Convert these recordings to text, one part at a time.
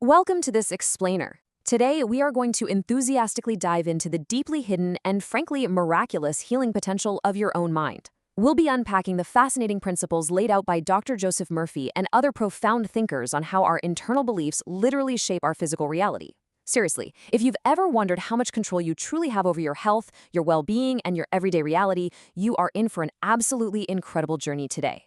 Welcome to this explainer. Today, we are going to enthusiastically dive into the deeply hidden and frankly miraculous healing potential of your own mind. We'll be unpacking the fascinating principles laid out by Dr. Joseph Murphy and other profound thinkers on how our internal beliefs literally shape our physical reality. Seriously, if you've ever wondered how much control you truly have over your health, your well-being, and your everyday reality, you are in for an absolutely incredible journey today.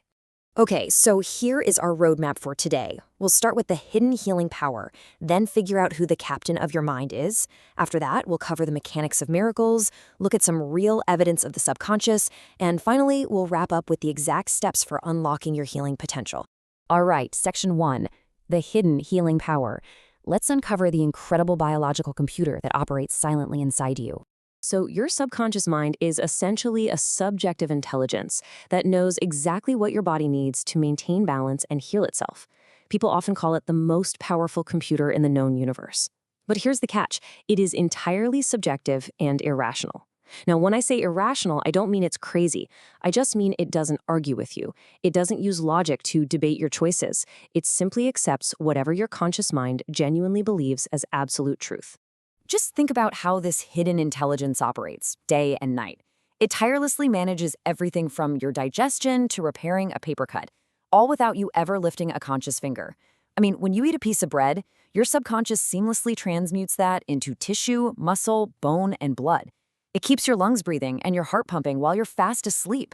Okay, so here is our roadmap for today. We'll start with the hidden healing power, then figure out who the captain of your mind is. After that, we'll cover the mechanics of miracles, look at some real evidence of the subconscious, and finally, we'll wrap up with the exact steps for unlocking your healing potential. All right, section 1, the hidden healing power. Let's uncover the incredible biological computer that operates silently inside you. So your subconscious mind is essentially a subjective intelligence that knows exactly what your body needs to maintain balance and heal itself. People often call it the most powerful computer in the known universe. But here's the catch. It is entirely subjective and irrational. Now, when I say irrational, I don't mean it's crazy. I just mean it doesn't argue with you. It doesn't use logic to debate your choices. It simply accepts whatever your conscious mind genuinely believes as absolute truth. Just think about how this hidden intelligence operates, day and night. It tirelessly manages everything from your digestion to repairing a paper cut, all without you ever lifting a conscious finger. I mean, when you eat a piece of bread, your subconscious seamlessly transmutes that into tissue, muscle, bone, and blood. It keeps your lungs breathing and your heart pumping while you're fast asleep.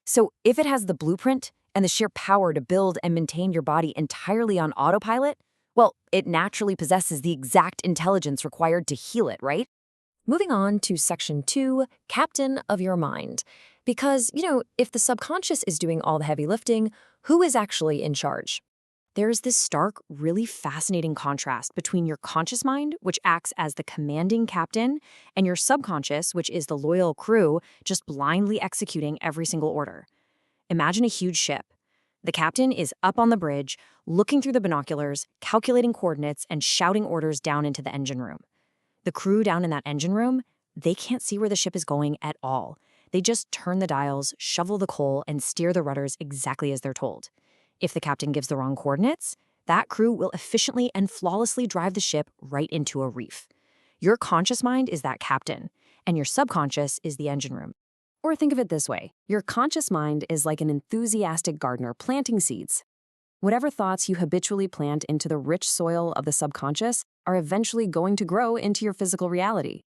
So if it has the blueprint and the sheer power to build and maintain your body entirely on autopilot, well, it naturally possesses the exact intelligence required to heal it, right? Moving on to section 2, captain of your mind. Because, if the subconscious is doing all the heavy lifting, who is actually in charge? There's this stark, really fascinating contrast between your conscious mind, which acts as the commanding captain, and your subconscious, which is the loyal crew, just blindly executing every single order. Imagine a huge ship. The captain is up on the bridge, looking through the binoculars, calculating coordinates, and shouting orders down into the engine room. The crew down in that engine room, they can't see where the ship is going at all. They just turn the dials, shovel the coal, and steer the rudders exactly as they're told. If the captain gives the wrong coordinates, that crew will efficiently and flawlessly drive the ship right into a reef. Your conscious mind is that captain, and your subconscious is the engine room. Or think of it this way, your conscious mind is like an enthusiastic gardener planting seeds. Whatever thoughts you habitually plant into the rich soil of the subconscious are eventually going to grow into your physical reality.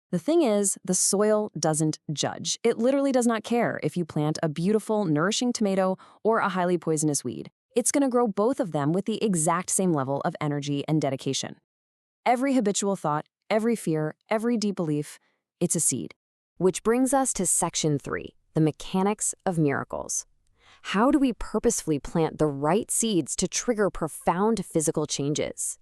The thing is, the soil doesn't judge. It literally does not care if you plant a beautiful, nourishing tomato or a highly poisonous weed. It's going to grow both of them with the exact same level of energy and dedication. Every habitual thought, every fear, every deep belief, it's a seed. Which brings us to section 3, the mechanics of miracles. How do we purposefully plant the right seeds to trigger profound physical changes?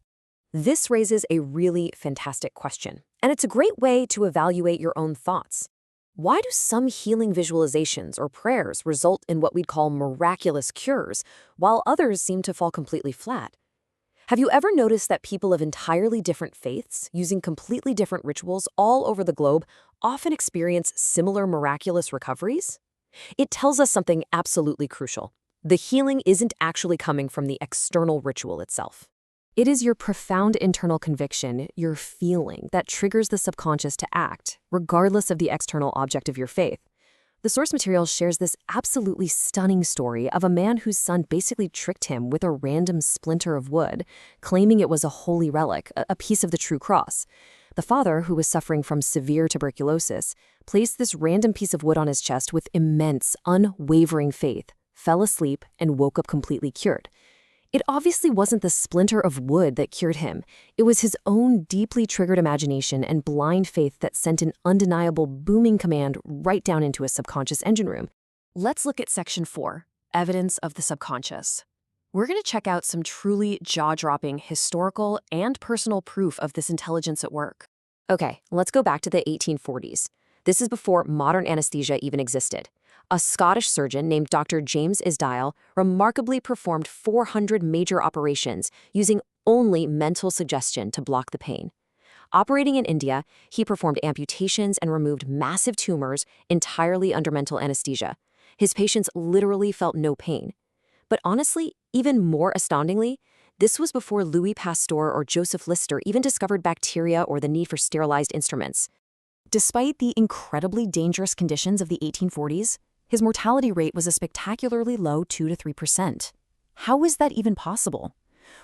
This raises a really fantastic question, and it's a great way to evaluate your own thoughts. Why do some healing visualizations or prayers result in what we'd call miraculous cures, while others seem to fall completely flat? Have you ever noticed that people of entirely different faiths, using completely different rituals all over the globe, often experience similar miraculous recoveries? It tells us something absolutely crucial. The healing isn't actually coming from the external ritual itself. It is your profound internal conviction, your feeling, that triggers the subconscious to act, regardless of the external object of your faith. The source material shares this absolutely stunning story of a man whose son basically tricked him with a random splinter of wood, claiming it was a holy relic, a piece of the true cross. The father, who was suffering from severe tuberculosis, placed this random piece of wood on his chest with immense, unwavering faith, fell asleep, and woke up completely cured. It obviously wasn't the splinter of wood that cured him. It was his own deeply triggered imagination and blind faith that sent an undeniable booming command right down into his subconscious engine room. Let's look at section 4, evidence of the subconscious. We're going to check out some truly jaw-dropping historical and personal proof of this intelligence at work. Okay, let's go back to the 1840s. This is before modern anesthesia even existed. A Scottish surgeon named Dr. James Isdale remarkably performed 400 major operations using only mental suggestion to block the pain. Operating in India, he performed amputations and removed massive tumors entirely under mental anesthesia. His patients literally felt no pain. But honestly, even more astoundingly, This was before Louis Pasteur or Joseph Lister even discovered bacteria or the need for sterilized instruments. Despite the incredibly dangerous conditions of the 1840s, his mortality rate was a spectacularly low 2 to 3%. How is that even possible?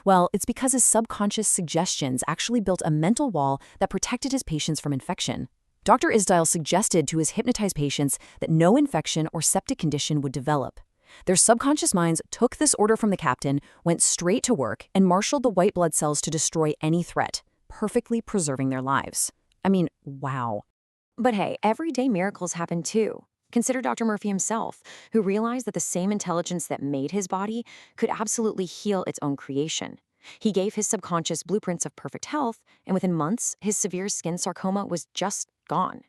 Well, it's because his subconscious suggestions actually built a mental wall that protected his patients from infection. Dr. Isdale suggested to his hypnotized patients that no infection or septic condition would develop. Their subconscious minds took this order from the captain, went straight to work, and marshaled the white blood cells to destroy any threat, perfectly preserving their lives. I mean, wow. But hey, everyday miracles happen too. Consider Dr. Murphy himself, who realized that the same intelligence that made his body could absolutely heal its own creation. He gave his subconscious blueprints of perfect health, and within months, his severe skin sarcoma was just gone.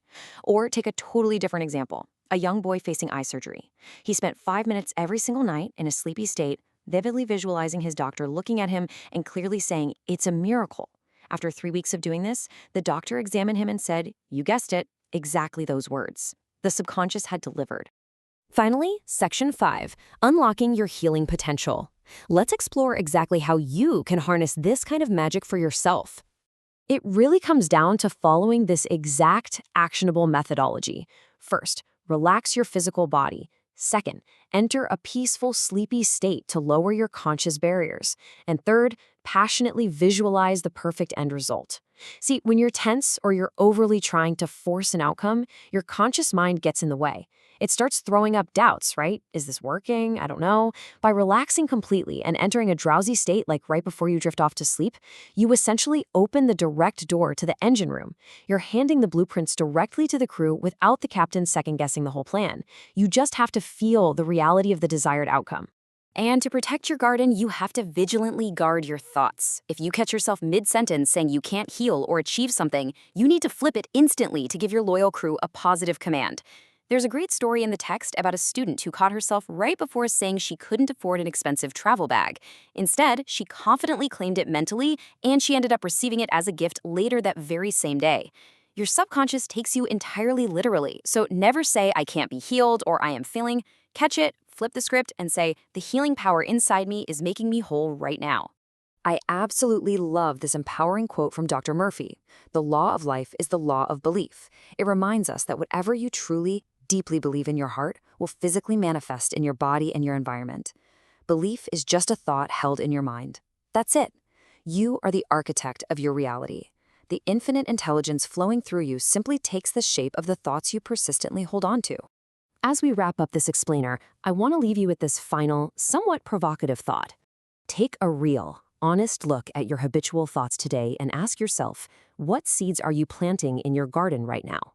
Or take a totally different example, a young boy facing eye surgery. He spent 5 minutes every single night in a sleepy state, vividly visualizing his doctor looking at him and clearly saying, "It's a miracle." After 3 weeks of doing this, the doctor examined him and said, "You guessed it, exactly those words." The subconscious had delivered. Finally, Section 5, Unlocking Your Healing Potential. Let's explore exactly how you can harness this kind of magic for yourself. It really comes down to following this exact actionable methodology. First, relax your physical body. Second, enter a peaceful, sleepy state to lower your conscious barriers. And third, passionately visualize the perfect end result. See, when you're tense or you're overly trying to force an outcome, your conscious mind gets in the way. It starts throwing up doubts, right? Is this working? I don't know. By relaxing completely and entering a drowsy state like right before you drift off to sleep, you essentially open the direct door to the engine room. You're handing the blueprints directly to the crew without the captain second-guessing the whole plan. You just have to feel the reality of the desired outcome. And to protect your garden, you have to vigilantly guard your thoughts. If you catch yourself mid-sentence saying you can't heal or achieve something, you need to flip it instantly to give your loyal crew a positive command. There's a great story in the text about a student who caught herself right before saying she couldn't afford an expensive travel bag. Instead, she confidently claimed it mentally, and she ended up receiving it as a gift later that very same day. Your subconscious takes you entirely literally, so never say, "I can't be healed" or "I am failing." Catch it, flip the script, and say, "The healing power inside me is making me whole right now." I absolutely love this empowering quote from Dr. Murphy. The law of life is the law of belief. It reminds us that whatever you truly, deeply believe in your heart will physically manifest in your body and your environment. Belief is just a thought held in your mind. That's it. You are the architect of your reality. The infinite intelligence flowing through you simply takes the shape of the thoughts you persistently hold on to. As we wrap up this explainer, I want to leave you with this final, somewhat provocative thought. Take a real, honest look at your habitual thoughts today and ask yourself, what seeds are you planting in your garden right now?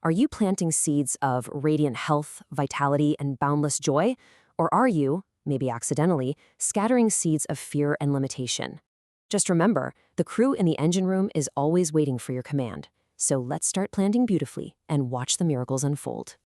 Are you planting seeds of radiant health, vitality, and boundless joy? Or are you, maybe accidentally, scattering seeds of fear and limitation? Just remember, the crew in the engine room is always waiting for your command. So let's start planting beautifully and watch the miracles unfold.